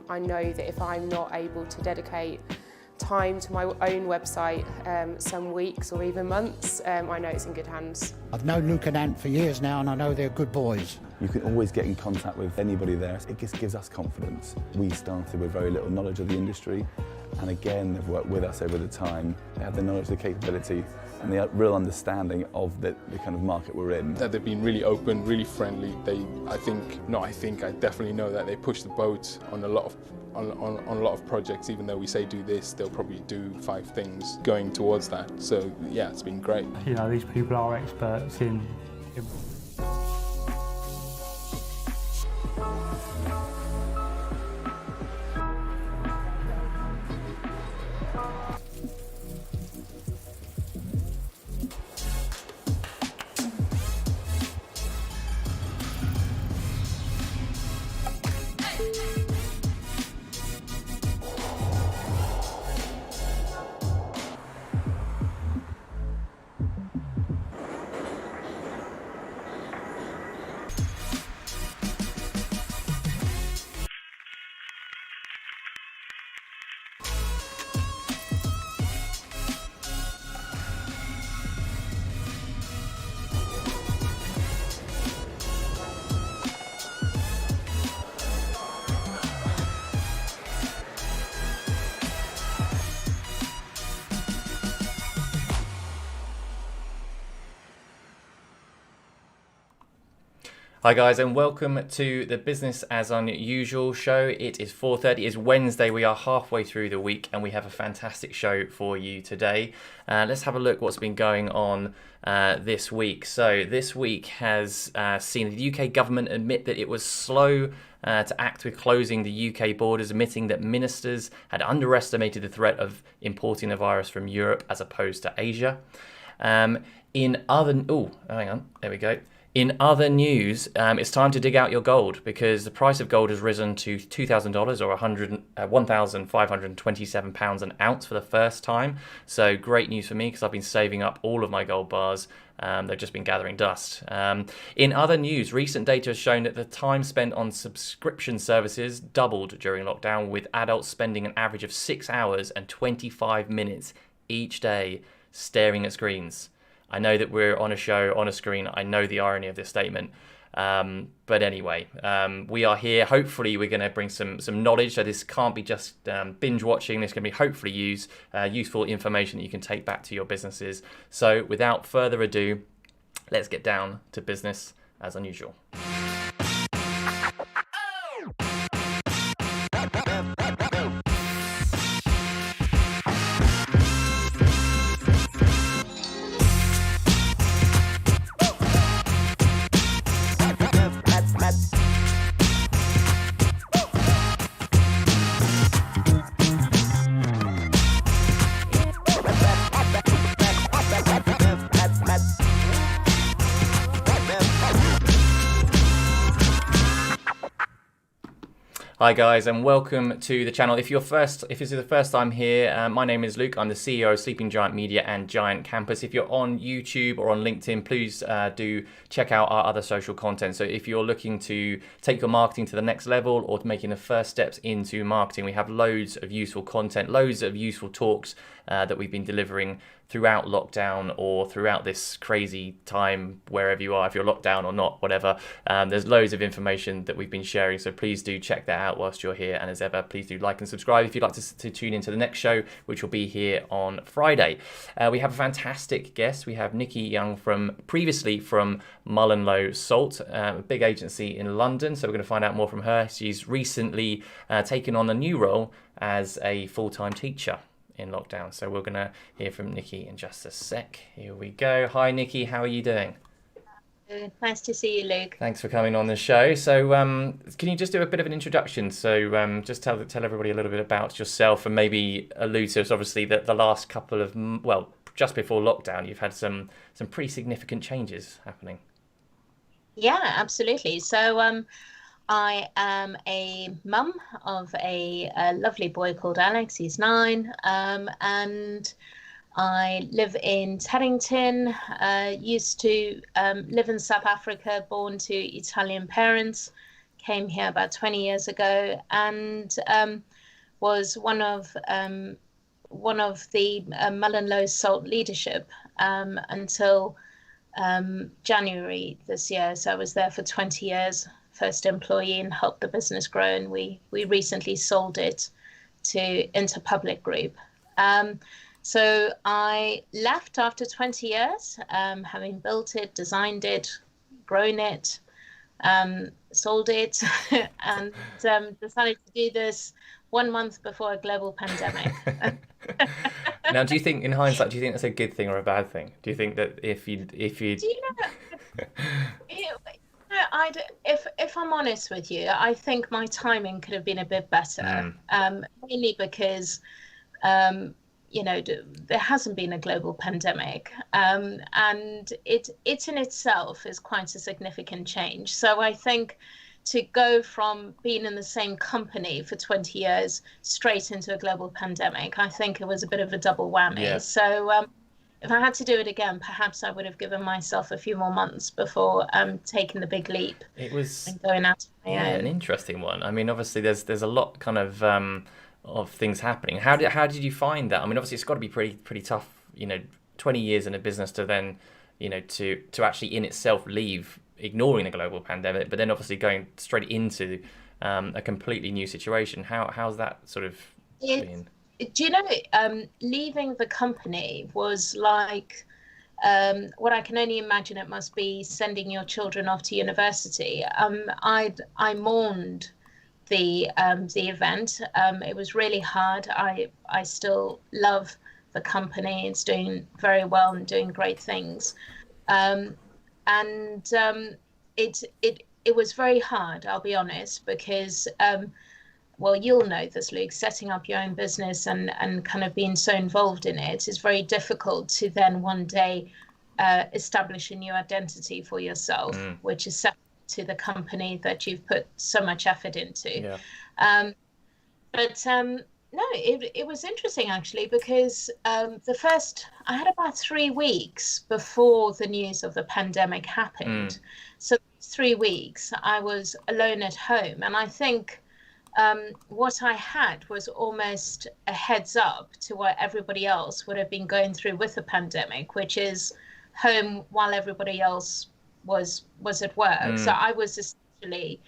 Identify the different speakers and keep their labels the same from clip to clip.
Speaker 1: I know that if I'm not able to dedicate time to my own website some weeks or even months, I know it's in good hands.
Speaker 2: I've known Luke and Ant for years now, and I know they're good boys.
Speaker 3: You can always get in contact with anybody there. It just gives us confidence. We started with very little knowledge of the industry, and again, they've worked with us over the time. They have the knowledge, the capability, and the real understanding of the kind of market we're in.
Speaker 4: That they've been really open, really friendly. I definitely know that they push the boat on a lot of projects. Even though we say do this, they'll probably do 5 things going towards that. So yeah, it's been great.
Speaker 5: You know, these people are experts in
Speaker 6: Hi guys, and welcome to the Business as Unusual show. It is 4:30, it's Wednesday, we are halfway through the week and we have a fantastic show for you today. Let's have a look what's been going on this week. So this week has seen the UK government admit that it was slow to act with closing the UK borders, admitting that ministers had underestimated the threat of importing the virus from Europe as opposed to Asia. In other news, it's time to dig out your gold because the price of gold has risen to $2,000 or £1,527 an ounce for the first time. So great news for me because I've been saving up all of my gold bars. They've just been gathering dust. In other news, recent data has shown that the time spent on subscription services doubled during lockdown, with adults spending an average of 6 hours and 25 minutes each day staring at screens. I know that we're on a show, on a screen. I know the irony of this statement. But anyway, we are here. Hopefully, we're going to bring some knowledge. So this can't be just binge watching. This can be hopefully useful information that you can take back to your businesses. So without further ado, let's get down to business as unusual. Hi guys, and welcome to the channel. If this is the first time here, my name is Luke. I'm the CEO of Sleeping Giant Media and Giant Campus. If you're on YouTube or on LinkedIn, please do check out our other social content. So if you're looking to take your marketing to the next level or making the first steps into marketing, we have loads of useful content, loads of useful talks that we've been delivering throughout lockdown or throughout this crazy time, wherever you are, if you're locked down or not, whatever. There's loads of information that we've been sharing, so please do check that out whilst you're here. And as ever, please do like and subscribe if you'd like to tune into the next show, which will be here on Friday. We have a fantastic guest. We have Nikki Young previously from Mullenlowe Salt, a big agency in London. So we're going to find out more from her. She's recently taken on a new role as a full-time teacher in lockdown. So we're going to hear from Nikki in just a sec. Here we go. Hi, Nikki. How are you doing?
Speaker 7: Nice to see you, Luke.
Speaker 6: Thanks for coming on the show. So can you just do a bit of an introduction? So just tell everybody a little bit about yourself and maybe allude to us, obviously, that the last couple of, just before lockdown, you've had some pretty significant changes happening.
Speaker 7: Yeah, absolutely. So I am a mum of a lovely boy called Alex. He's 9, and I live in Teddington. Used to live in South Africa, born to Italian parents. came here about 20 years ago, and was one of the Mullenlowe Salt leadership until January this year. So I was there for 20 years, first employee, and helped the business grow. And we recently sold it to Interpublic Group. So I left after 20 years, having built it, designed it, grown it, sold it, and decided to do this 1 month before a global pandemic.
Speaker 6: Now, do you think, in hindsight, do you think that's a good thing or a bad thing? Do you think that if you
Speaker 7: Do you know, if I'm honest with you, I think my timing could have been a bit better, mainly because there hasn't been a global pandemic, and it in itself is quite a significant change. So I think to go from being in the same company for 20 years straight into a global pandemic, I think it was a bit of a double whammy.
Speaker 6: Yeah.
Speaker 7: So if I had to do it again, perhaps I would have given myself a few more months before taking the big leap.
Speaker 6: It was
Speaker 7: and going out on my own.
Speaker 6: an interesting one. I mean, obviously, there's a lot kind of things happening. How did you find that? I mean, obviously, it's got to be pretty tough. 20 years in a business to then, to actually in itself leave, ignoring the global pandemic, but then obviously going straight into a completely new situation. How's that sort of been?
Speaker 7: Do you know, leaving the company was like what I can only imagine it must be sending your children off to university. I mourned the event. It was really hard. I still love the company. It's doing very well and doing great things. It was very hard, I'll be honest, because well, you'll know this, Luke, setting up your own business and kind of being so involved in it is very difficult to then one day establish a new identity for yourself, which is separate to the company that you've put so much effort into.
Speaker 6: Yeah.
Speaker 7: No, it was interesting actually, because I had about 3 weeks before the news of the pandemic happened. So 3 weeks I was alone at home, and I think what I had was almost a heads up to what everybody else would have been going through with the pandemic, which is home while everybody else was at work. So I was essentially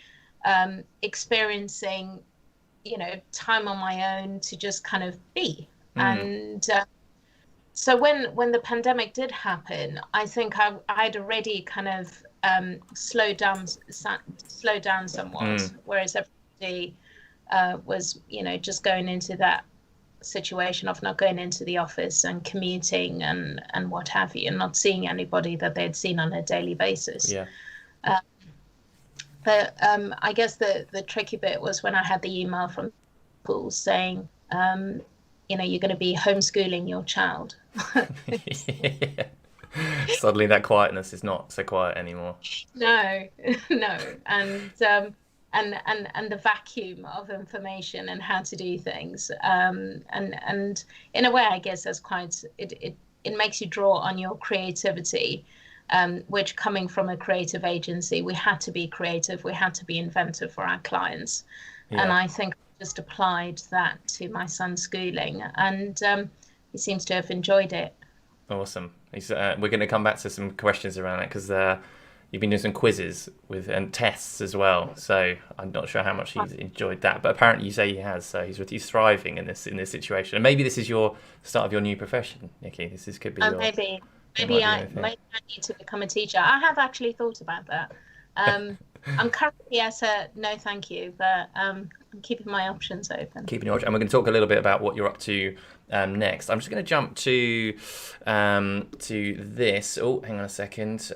Speaker 7: experiencing, time on my own to just kind of be. And so when the pandemic did happen, I think I'd already kind of slowed down somewhat, whereas everybody was, just going into that situation of not going into the office and commuting and what have you, and not seeing anybody that they'd seen on a daily basis.
Speaker 6: Yeah.
Speaker 7: But I guess the tricky bit was when I had the email from school saying, you're going to be homeschooling your child.
Speaker 6: Yeah. Suddenly that quietness is not so quiet anymore.
Speaker 7: No. And the vacuum of information and how to do things. And in a way, I guess that's quite, it makes you draw on your creativity, which, coming from a creative agency, we had to be creative, we had to be inventive for our clients. Yeah. And I think I just applied that to my son's schooling, and he seems to have enjoyed it.
Speaker 6: Awesome. We're going to come back to some questions around that, because you've been doing some quizzes and tests as well. So I'm not sure how much he's enjoyed that, but apparently you say he has. So he's thriving in this situation. And maybe this is your start of your new profession, Nikki. Could be your...
Speaker 7: Maybe I need to become a teacher. I have actually thought about that. I'm currently at a no thank you, but I'm keeping my options open.
Speaker 6: And we're going to talk a little bit about what you're up to next. I'm just going to jump to this. Oh, hang on a second.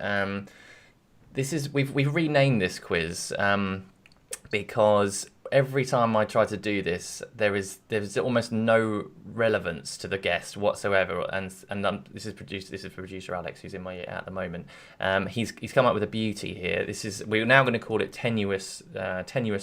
Speaker 6: This is we've renamed this quiz because every time I try to do this, there's almost no relevance to the guest whatsoever, and this is producer Alex, who's in my ear at the moment. He's come up with a beauty here. We're now going to call it Tenuous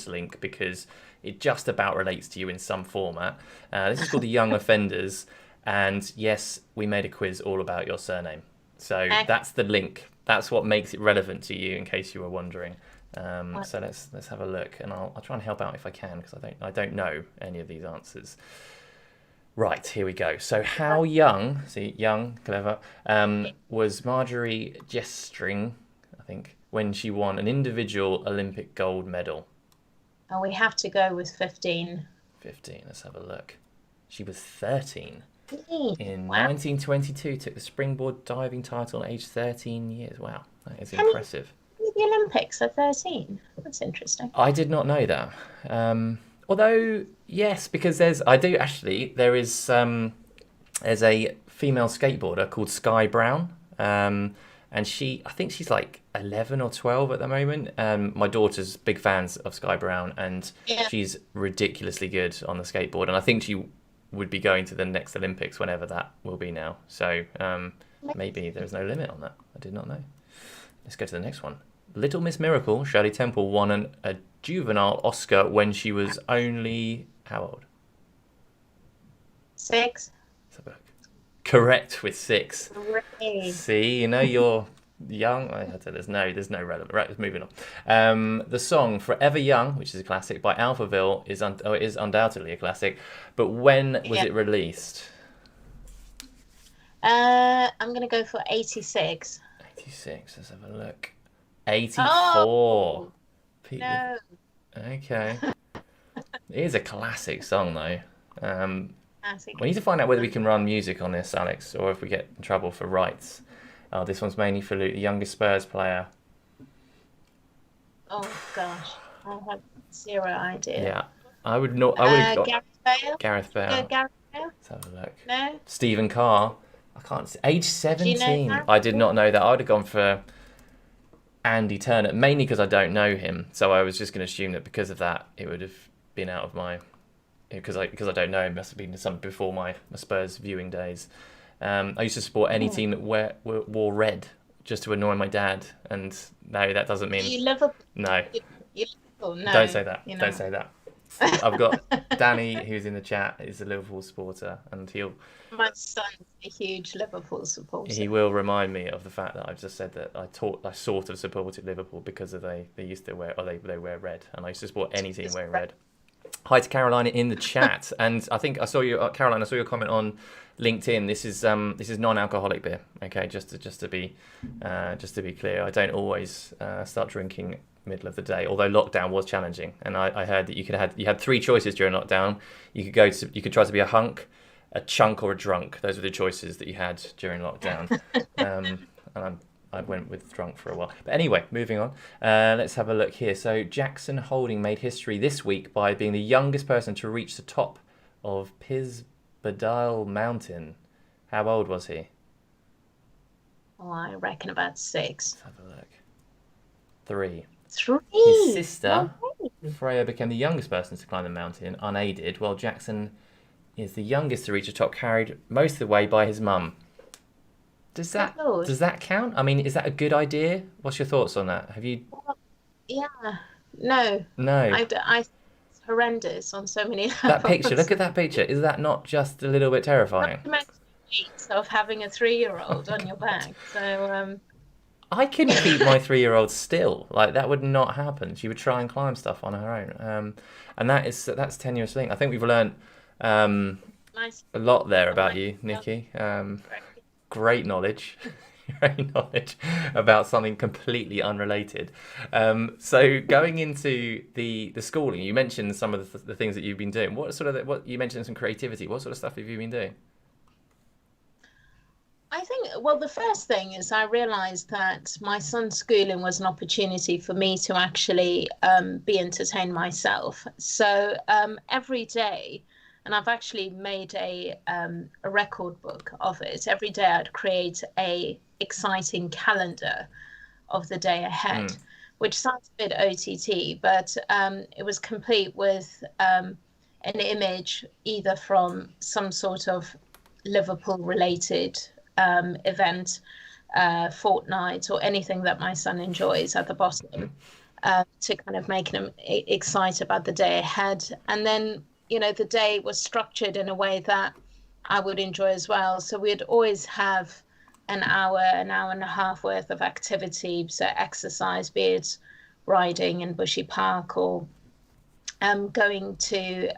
Speaker 6: link, because it just about relates to you in some format. This is called the Young Offenders, and yes, we made a quiz all about your surname. So that's the link. That's what makes it relevant to you, in case you were wondering. So let's have a look, and I'll try and help out if I can, because I don't know any of these answers. Right, here we go. So how young, see, young, clever, was Marjorie Jestring, I think, when she won an individual Olympic gold medal?
Speaker 7: And we have to go with 15.
Speaker 6: 15, let's have a look. She was 13. In
Speaker 7: Wow.
Speaker 6: 1922, took the springboard diving title at age 13 years. Wow, that is impressive.
Speaker 7: The Olympics at 13. That's interesting.
Speaker 6: I did not know that. Although, yes, because there's a female skateboarder called Sky Brown, and I think she's like 11 or 12 at the moment. My daughter's big fans of Sky Brown, and she's ridiculously good on the skateboard, and I think she would be going to the next Olympics whenever that will be now. So maybe there's no limit on that. I did not know. Let's go to the next one. Little Miss Miracle, Shirley Temple, won a juvenile Oscar when she was only how old?
Speaker 7: 6.
Speaker 6: Correct, with 6.
Speaker 7: Hooray.
Speaker 6: See, you're young. There's no relevant. Right, moving on. The song "Forever Young," which is a classic by Alphaville, is undoubtedly a classic. But when was it released?
Speaker 7: I'm gonna go for 86.
Speaker 6: 86. Let's have a look. 84.
Speaker 7: Oh,
Speaker 6: Pete,
Speaker 7: no.
Speaker 6: Okay. It is a classic song, though.
Speaker 7: Classic.
Speaker 6: We need to find out whether we can run music on this, Alex, or if we get in trouble for rights. Oh, this one's mainly for Luke, the youngest Spurs player.
Speaker 7: Oh gosh, I have 0 idea.
Speaker 6: Yeah, I would not. I would have got
Speaker 7: Gareth Bale.
Speaker 6: Gareth Bale.
Speaker 7: Go Gareth Bale.
Speaker 6: Let's have a look.
Speaker 7: No.
Speaker 6: Stephen Carr. I can't see. Age 17.
Speaker 7: Do you know that?
Speaker 6: I did not know that. I would have gone for Andy Turner, mainly because I don't know him. So I was just going to assume that because of that, it would have been out of my... Because I don't know him, it must have been something before my Spurs viewing days. I used to support any team that wore red, just to annoy my dad. And no, that doesn't mean...
Speaker 7: You Liverpool.
Speaker 6: No.
Speaker 7: You Liverpool. No.
Speaker 6: Don't say that.
Speaker 7: You know.
Speaker 6: Don't say that. I've got Danny, who's in the chat, is a Liverpool supporter, and
Speaker 7: My son's a huge Liverpool supporter.
Speaker 6: he will remind me of the fact that I've just said that I sort of supported Liverpool because of they used to wear, or they wear red, and I used to support any team wearing red. Hi to Carolina in the chat, and I think I saw you, Caroline. I saw your comment on LinkedIn. This is non-alcoholic beer. Okay, just to be clear, I don't always start drinking middle of the day, although lockdown was challenging, and I heard that you had 3 choices during lockdown. You could try to be a hunk, a chunk, or a drunk. Those were the choices that you had during lockdown. And I went with drunk for a while. But anyway, moving on. Let's have a look here. So Jackson Holding made history this week by being the youngest person to reach the top of Pisbadile Mountain. How old was he?
Speaker 7: Oh, I reckon about 6.
Speaker 6: Let's have a look. 3.
Speaker 7: 3.
Speaker 6: His sister,
Speaker 7: Okay.
Speaker 6: Freya, became the youngest person to climb the mountain unaided, while Jackson is the youngest to reach the top, carried most of the way by his mum. Does that count? I mean, is that a good idea? What's your thoughts on that? Have you...
Speaker 7: Yeah. No.
Speaker 6: No.
Speaker 7: I it's horrendous on so many levels.
Speaker 6: That picture, look at that picture. Is that not just a little bit terrifying?
Speaker 7: Not to mention the weight of having a 3-year-old on your back. So,
Speaker 6: I couldn't keep my 3-year-old still. Like, that would not happen. She would try and climb stuff on her own. And that's Tenuous link. I think we've learned
Speaker 7: nice.
Speaker 6: a lot there about you, Nikki. Great knowledge. Great knowledge about something completely unrelated. So going into the schooling, you mentioned some of the things that you've been doing. What you mentioned some creativity. What sort of stuff have you been doing?
Speaker 7: I think, well, the first thing is I realised that my son's schooling was an opportunity for me to actually be entertained myself. So every day, and I've actually made a record book of it. Every day I'd create a exciting calendar of the day ahead, which sounds a bit OTT, but it was complete with an image either from some sort of Liverpool-related event, fortnight, or anything that my son enjoys at the bottom, to kind of make him excited about the day ahead. And then, the day was structured in a way that I would enjoy as well. So we'd always have an hour and a half worth of activity, so exercise, be it riding in Bushy Park, or going to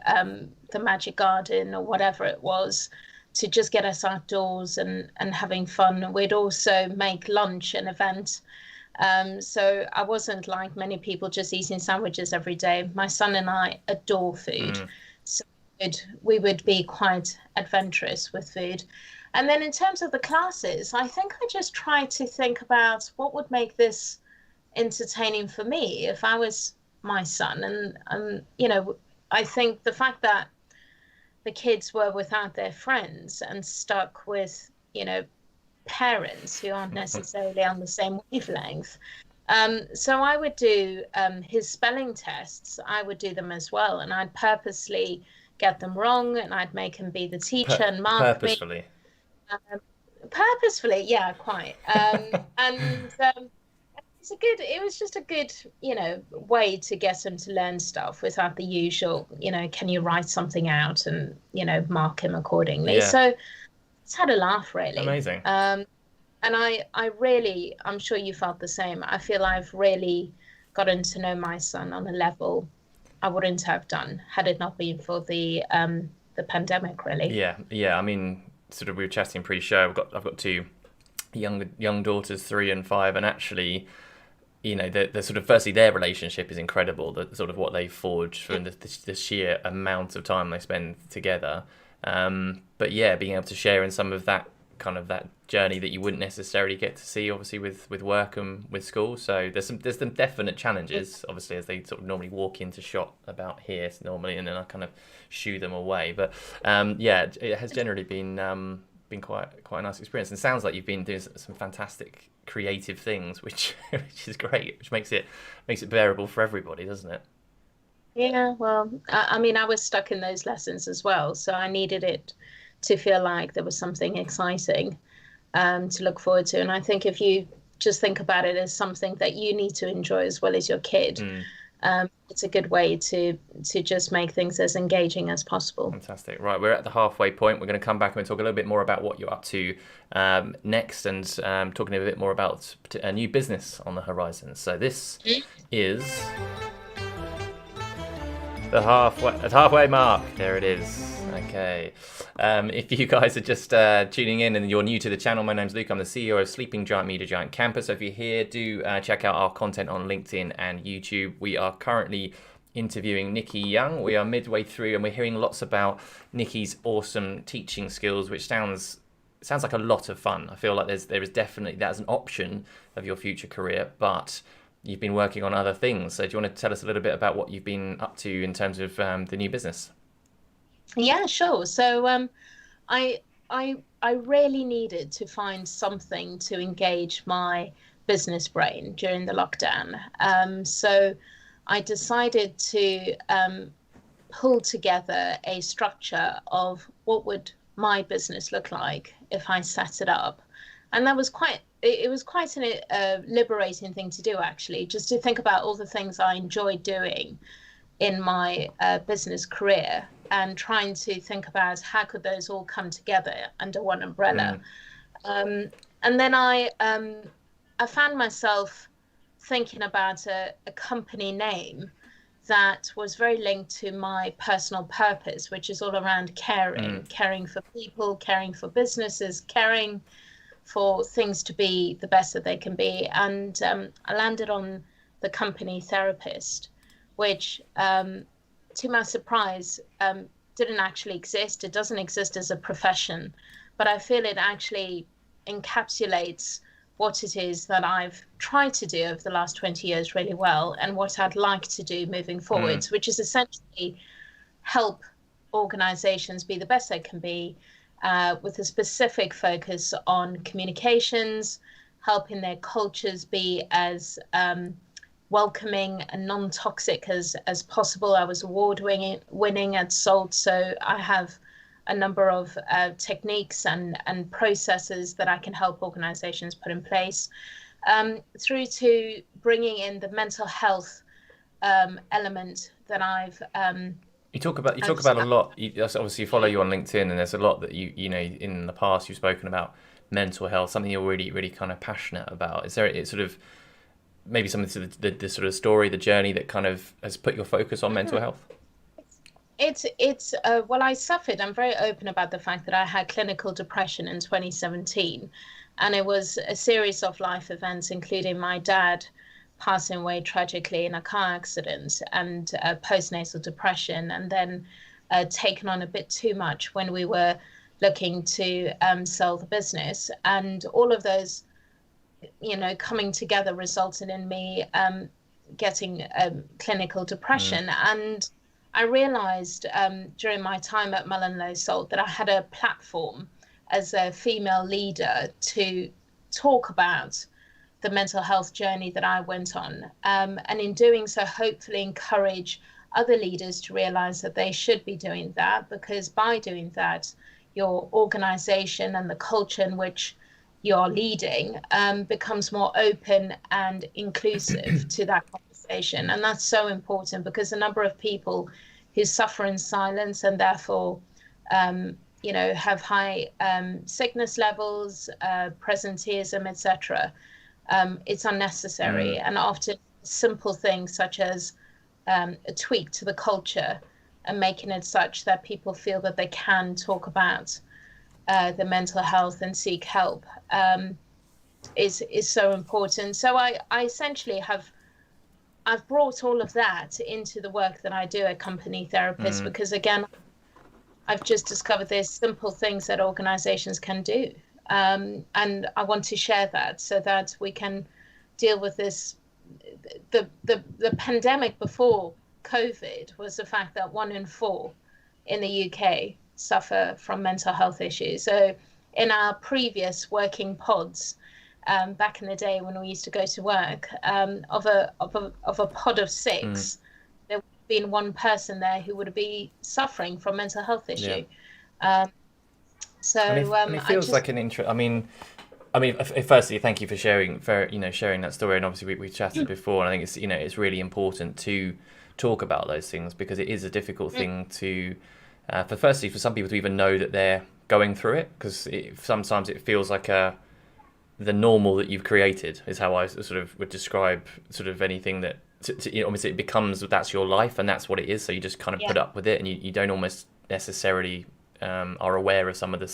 Speaker 7: the Magic Garden, or whatever it was, to just get us outdoors and having fun. We'd also make lunch an event. So I wasn't like many people just eating sandwiches every day. My son and I adore food. So we would be quite adventurous with food. And then in terms of the classes, I think I just tried to think about what would make this entertaining for me if I was my son. And you know, I think the fact that the kids were without their friends and stuck with, you know, parents who aren't necessarily on the same wavelength. So I would do his spelling tests. I would do them as well, and I'd purposely get them wrong, and I'd make him be the teacher and mark
Speaker 6: Purposefully.
Speaker 7: me. Purposefully, yeah, quite. It was just a good, you know, way to get him to learn stuff without the usual, you know, can you write something out and, you know, mark him accordingly.
Speaker 6: Yeah.
Speaker 7: So it's had a laugh, really.
Speaker 6: Amazing.
Speaker 7: And I really, I'm sure you felt the same. I feel I've really gotten to know my son on a level I wouldn't have done had it not been for the pandemic, really.
Speaker 6: Yeah. I mean, sort of we were chatting pre-show. I've got two young daughters, 3 and 5, and actually, you know, the sort of, firstly, their relationship is incredible. The sort of what they forged from the sheer amount of time they spend together. But yeah, being able to share in some of that kind of that journey that you wouldn't necessarily get to see, obviously, with work and with school. So there's some definite challenges, obviously, as they sort of normally walk into shot about here normally, and then I kind of shoo them away. But yeah, it has generally been quite a nice experience, and sounds like you've been doing some fantastic creative things, which is great, which makes it bearable for everybody, doesn't it?
Speaker 7: Yeah, well, I mean, I was stuck in those lessons as well, so I needed it to feel like there was something exciting to look forward to. And I think if you just think about it as something that you need to enjoy as well as your kid, it's a good way to just make things as engaging as possible.
Speaker 6: Fantastic. Right, we're at the halfway point. We're going to come back and talk a little bit more about what you're up to next, and talking a bit more about a new business on the horizon. So this is the halfway mark. There it is. Okay. If you guys are just tuning in and you're new to the channel, my name's Luke. I'm the CEO of Sleeping Giant Media Giant Campus. So if you're here, do check out our content on LinkedIn and YouTube. We are currently interviewing Nikki Young. We are midway through, and we're hearing lots about Nikki's awesome teaching skills, which sounds like a lot of fun. I feel like there is definitely that as an option of your future career, but you've been working on other things. So do you want to tell us a little bit about what you've been up to in terms of the new business?
Speaker 7: Yeah, sure. So I really needed to find something to engage my business brain during the lockdown. So I decided to pull together a structure of what would my business look like if I set it up. And that was quite a liberating thing to do, actually, just to think about all the things I enjoyed doing in my business career, and trying to think about how could those all come together under one umbrella. And then I found myself thinking about a company name that was very linked to my personal purpose, which is all around caring for people, caring for businesses, caring for things to be the best that they can be. And I landed on the Company Therapist, which to my surprise didn't actually exist. It doesn't exist as a profession, but I feel it actually encapsulates what it is that I've tried to do over the last 20 years really well, and what I'd like to do moving forwards, which is essentially help organizations be the best they can be, with a specific focus on communications, helping their cultures be as welcoming and non-toxic as possible. I was award-winning at Salt, so I have a number of techniques and processes that I can help organizations put in place, through to bringing in the mental health element that I've
Speaker 6: You talk about a lot. Obviously, you follow you on LinkedIn, and there's a lot that you know in the past you've spoken about mental health, something you're really kind of passionate about. Is there maybe some of the sort of story, the journey that kind of has put your focus on mental health?
Speaker 7: Well, I suffered. I'm very open about the fact that I had clinical depression in 2017, and it was a series of life events, including my dad passing away tragically in a car accident, and postnatal depression, and then taken on a bit too much when we were looking to sell the business, and all of those, coming together resulted in me getting clinical depression. And I realized during my time at Mullenlowe Salt that I had a platform as a female leader to talk about the mental health journey that I went on. And in doing so, hopefully encourage other leaders to realize that they should be doing that, because by doing that, your organization and the culture in which you're leading becomes more open and inclusive to that conversation. And that's so important, because a number of people who suffer in silence and therefore have high sickness levels, presenteeism, etc., it's unnecessary. And often simple things such as a tweak to the culture and making it such that people feel that they can talk about the mental health and seek help is so important. So I essentially I've brought all of that into the work that I do at Company Therapist, because again, I've just discovered there's simple things that organizations can do. And I want to share that so that we can deal with this. The pandemic before COVID was the fact that 1 in 4 in the UK suffer from mental health issues. So in our previous working pods, back in the day when we used to go to work, of a pod of 6, there would have been one person there who would be suffering from mental health issue. And
Speaker 6: it feels like an intro. I mean, firstly, thank you for sharing that story. And obviously, we chatted before, and I think it's really important to talk about those things, because it is a difficult thing to, for some people to even know that they're going through it, because sometimes it feels like the normal that you've created is how I sort of would describe sort of anything that obviously it becomes, that's your life and that's what it is. So you just kind of put up with it, and you don't almost necessarily are aware of some of the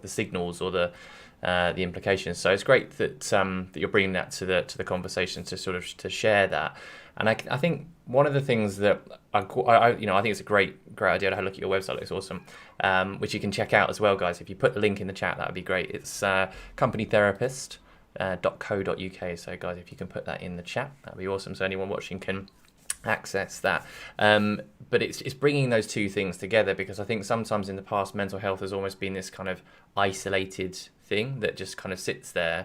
Speaker 6: signals or the implications. So it's great that you're bringing that to the conversation to share that. And I think one of the things that I think it's a great idea to have a look at your website. It looks awesome, which you can check out as well, guys. If you put the link in the chat, that would be great. It's companytherapist.co.uk. So guys, if you can put that in the chat, that'd be awesome. So anyone watching can access that. But it's bringing those two things together, because I think sometimes in the past, mental health has almost been this kind of isolated thing that just kind of sits there.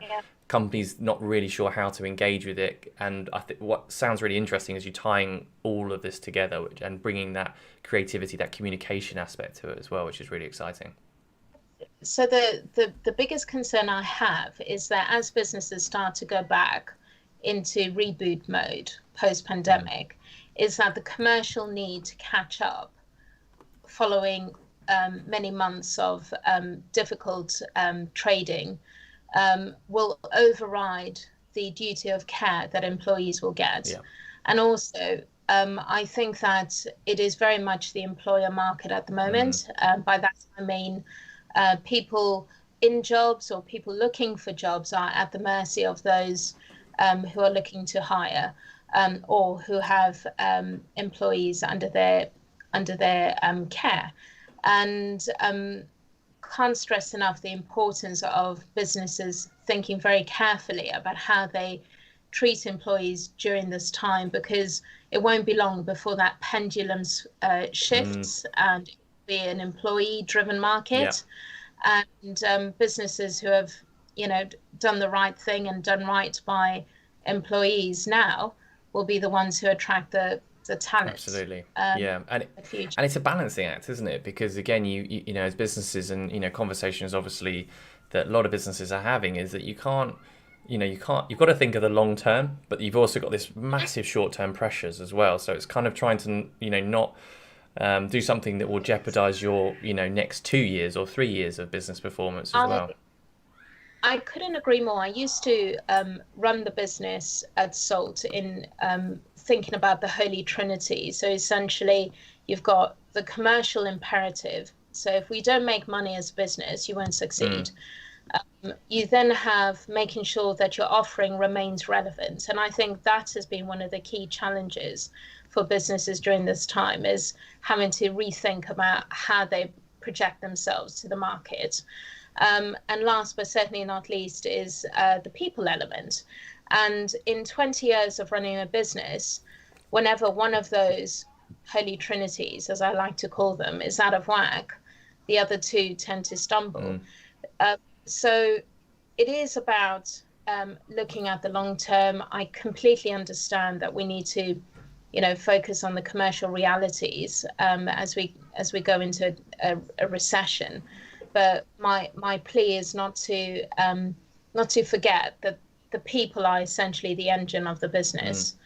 Speaker 6: Companies not really sure how to engage with it, and I think what sounds really interesting is you tying all of this together and bringing that creativity, that communication aspect to it as well, which is really exciting.
Speaker 7: So the biggest concern I have is that as businesses start to go back into reboot mode post-pandemic, is that the commercial need to catch up following many months of difficult trading will override the duty of care that employees will get. And also, I think that it is very much the employer market at the moment. By that I mean people in jobs or people looking for jobs are at the mercy of those who are looking to hire, or who have employees under their care. And can't stress enough the importance of businesses thinking very carefully about how they treat employees during this time, because it won't be long before that pendulum shifts and it will be an employee-driven market. And businesses who have, done the right thing and done right by employees now will be the ones who attract the talent.
Speaker 6: Absolutely. And it's a balancing act, isn't it? Because again, you know, as businesses, and conversations obviously that a lot of businesses are having, is that you've got to think of the long term, but you've also got this massive short term pressures as well. So it's kind of trying to not do something that will jeopardize your next 2 years or 3 years of business performance as well.
Speaker 7: I couldn't agree more. I used to run the business at Salt in thinking about the Holy Trinity. So essentially, you've got the commercial imperative. So if we don't make money as a business, you won't succeed. You then have making sure that your offering remains relevant. And I think that has been one of the key challenges for businesses during this time, is having to rethink about how they project themselves to the market. And last but certainly not least is the people element. And in 20 years of running a business, whenever one of those holy trinities, as I like to call them, is out of whack, the other two tend to stumble. So it is about looking at the long term. I completely understand that we need to, focus on the commercial realities as we go into a recession. But my plea is not to forget that the people are essentially the engine of the business,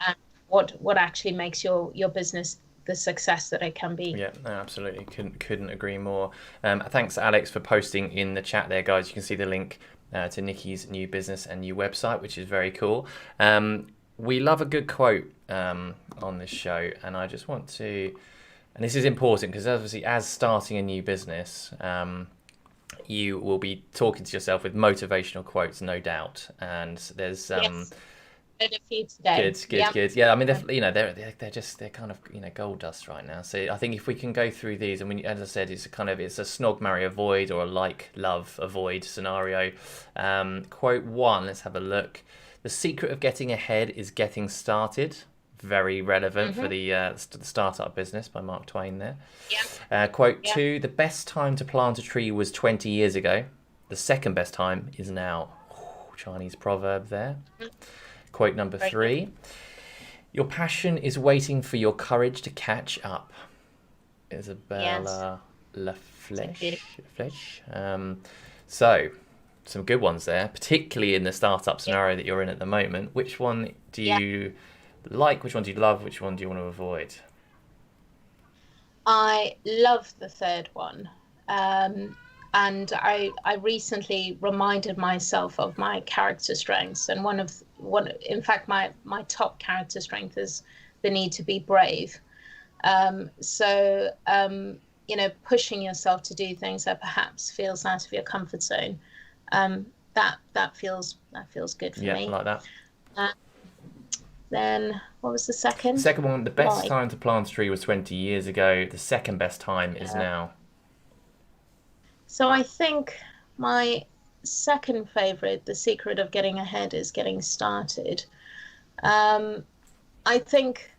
Speaker 7: and what actually makes your business the success that it can be.
Speaker 6: Yeah, no, absolutely. Couldn't agree more. Thanks, Alex, for posting in the chat there, guys. You can see the link to Nikki's new business and new website, which is very cool. We love a good quote on this show, and I just want to, and this is important because obviously as starting a new business, you will be talking to yourself with motivational quotes, no doubt. And there's
Speaker 7: Yes. A few today.
Speaker 6: Good. Yeah, I mean, they're kind of gold dust right now. So I think if we can go through these, and as I said, it's a snog, marry, avoid, or a like, love, avoid scenario. Quote 1. Let's have a look. The secret of getting ahead is getting started. Very relevant for the startup business by Mark Twain there.
Speaker 7: Yeah.
Speaker 6: Quote 2. The best time to plant a tree was 20 years ago. The second best time is now. Chinese proverb there. Quote number 3. Your passion is waiting for your courage to catch up. Isabella Lafleche. So, some good ones there, particularly in the startup scenario that you're in at the moment. Which one do you like? Which one do you love? Which one do you want to avoid?
Speaker 7: I love the third one. And I recently reminded myself of my character strengths, and in fact my top character strength is the need to be brave. So pushing yourself to do things that perhaps feels out of your comfort zone, that feels good for me.
Speaker 6: Yeah, like that.
Speaker 7: Then what was the second?
Speaker 6: The second one, the best time to plant a tree was 20 years ago. The second best time is now.
Speaker 7: So I think my second favorite, the secret of getting ahead, is getting started. I think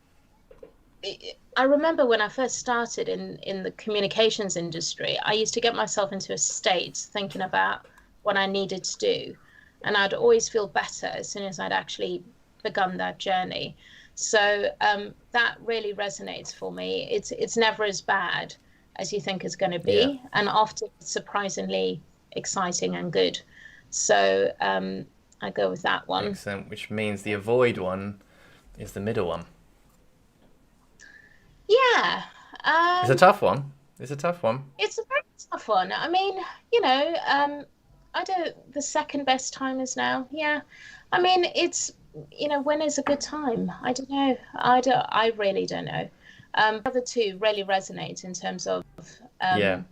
Speaker 7: I remember when I first started in the communications industry, I used to get myself into a state thinking about what I needed to do, and I'd always feel better as soon as I'd actually begun that journey. So that really resonates for me. It's never as bad as you think it's going to be, and often it's surprisingly exciting and good. So I go with that one.
Speaker 6: Excellent, which means the avoid one is the middle one.
Speaker 7: Yeah.
Speaker 6: It's a tough one. It's a
Speaker 7: very tough one. I mean, the second best time is now. Yeah. I mean, it's, when is a good time? I don't know. I really don't know. The other two really resonate in terms of, the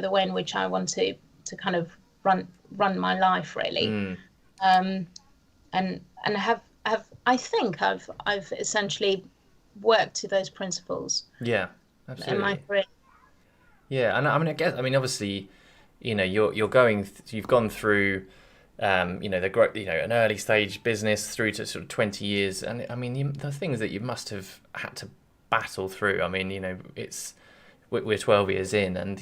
Speaker 7: way in which I want to kind of run my life, really. And have I think I've essentially worked to those principles.
Speaker 6: Yeah, absolutely.
Speaker 7: In my career.
Speaker 6: Yeah, and I mean, obviously, you've gone through, the growth, an early stage business through to sort of 20 years, and I mean, the things that you must have had to battle through. I mean, we're 12 years in, and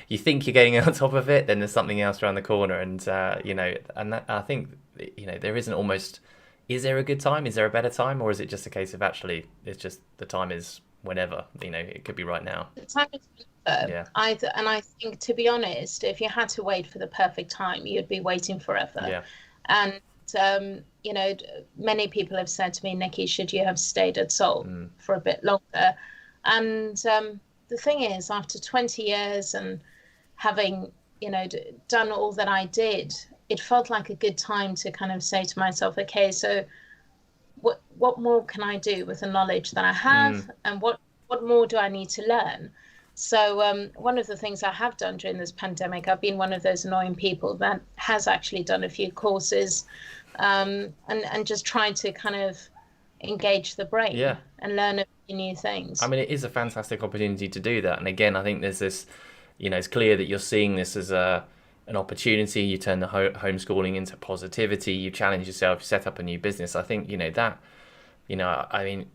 Speaker 6: you think you're getting on top of it, then there's something else around the corner, and and that, I think there isn't almost. Is there a good time? Is there a better time? Or is it just a case of actually, it's just the time is whenever, it could be right now.
Speaker 7: The time is whenever.
Speaker 6: Yeah.
Speaker 7: I think, to be honest, if you had to wait for the perfect time, you'd be waiting forever.
Speaker 6: Yeah.
Speaker 7: And, many people have said to me, Nikki, should you have stayed at Salt for a bit longer? And the thing is, after 20 years and having done all that I did, it felt like a good time to kind of say to myself, okay, so what more can I do with the knowledge that I have, and what more do I need to learn? So one of the things I have done during this pandemic, I've been one of those annoying people that has actually done a few courses, and just trying to kind of engage the brain and learn a few new things.
Speaker 6: I mean, it is a fantastic opportunity to do that. And again, I think there's this, it's clear that you're seeing this as an opportunity. You turn the homeschooling into positivity. You challenge yourself, set up a new business. I think, I mean,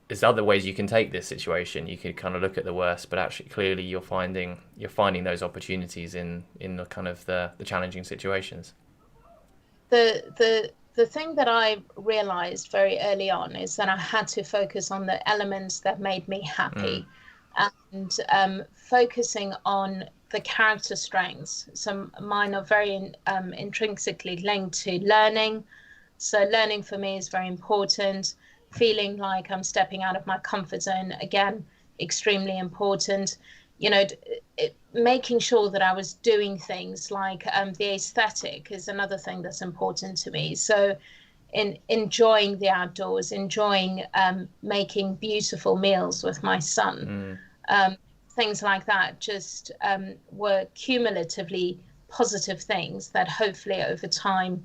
Speaker 6: there's other ways you can take this situation. You could kind of look at the worst, but actually clearly you're finding those opportunities in the kind of the challenging situations.
Speaker 7: The thing that I realized very early on is that I had to focus on the elements that made me happy, and focusing on the character strengths. So mine are very intrinsically linked to learning. So learning for me is very important. Feeling like I'm stepping out of my comfort zone, again, extremely important. Making sure that I was doing things like the aesthetic is another thing that's important to me. So enjoying the outdoors, enjoying making beautiful meals with my son, things like that just were cumulatively positive things that hopefully over time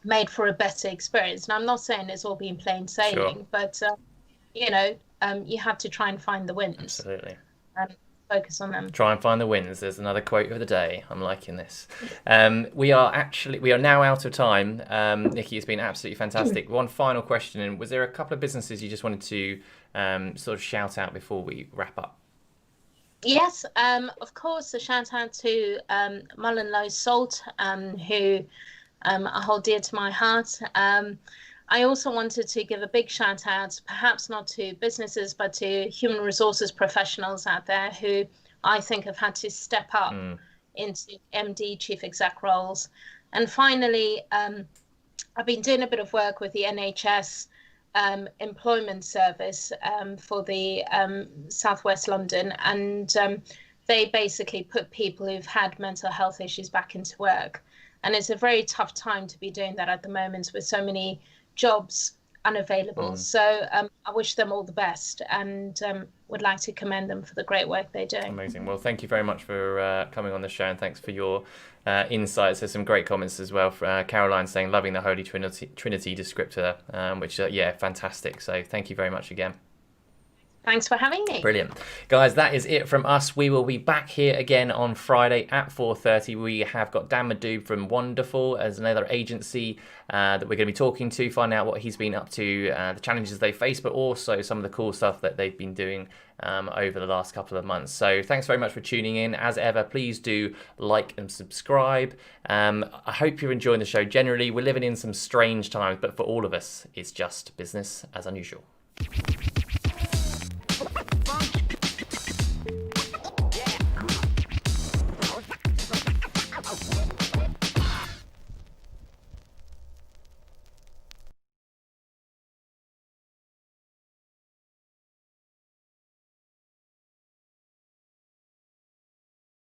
Speaker 7: made for a better experience. And I'm not saying it's all been plain sailing, but you have to try and find the wins.
Speaker 6: Absolutely.
Speaker 7: Focus on them.
Speaker 6: Try and find the wins. There's another quote of the day. I'm liking this. We are now out of time. Nikki, it's been absolutely fantastic. One final question, and was there a couple of businesses you just wanted to sort of shout out before we wrap up?
Speaker 7: Yes, of course, a shout out to Mullenlowe Salt, who I hold dear to my heart. I also wanted to give a big shout out, perhaps not to businesses, but to human resources professionals out there who I think have had to step up into MD, chief exec roles. And finally, I've been doing a bit of work with the NHS employment service for the Southwest London, and they basically put people who've had mental health issues back into work. And it's a very tough time to be doing that at the moment with so many jobs unavailable. So I wish them all the best, and would like to commend them for the great work they do.
Speaker 6: Amazing. Well, thank you very much for coming on the show, and thanks for your insights. There's some great comments as well. Caroline saying, loving the Holy Trinity descriptor, which, fantastic. So thank you very much again.
Speaker 7: Thanks for having me.
Speaker 6: Brilliant. Guys, that is it from us. We will be back here again on Friday at 4:30. We have got Dan Madoob from Wonderful as another agency that we're going to be talking to, find out what he's been up to, the challenges they face, but also some of the cool stuff that they've been doing over the last couple of months. So thanks very much for tuning in. As ever, please do like and subscribe. I hope you're enjoying the show. Generally, we're living in some strange times, but for all of us, it's just business as unusual.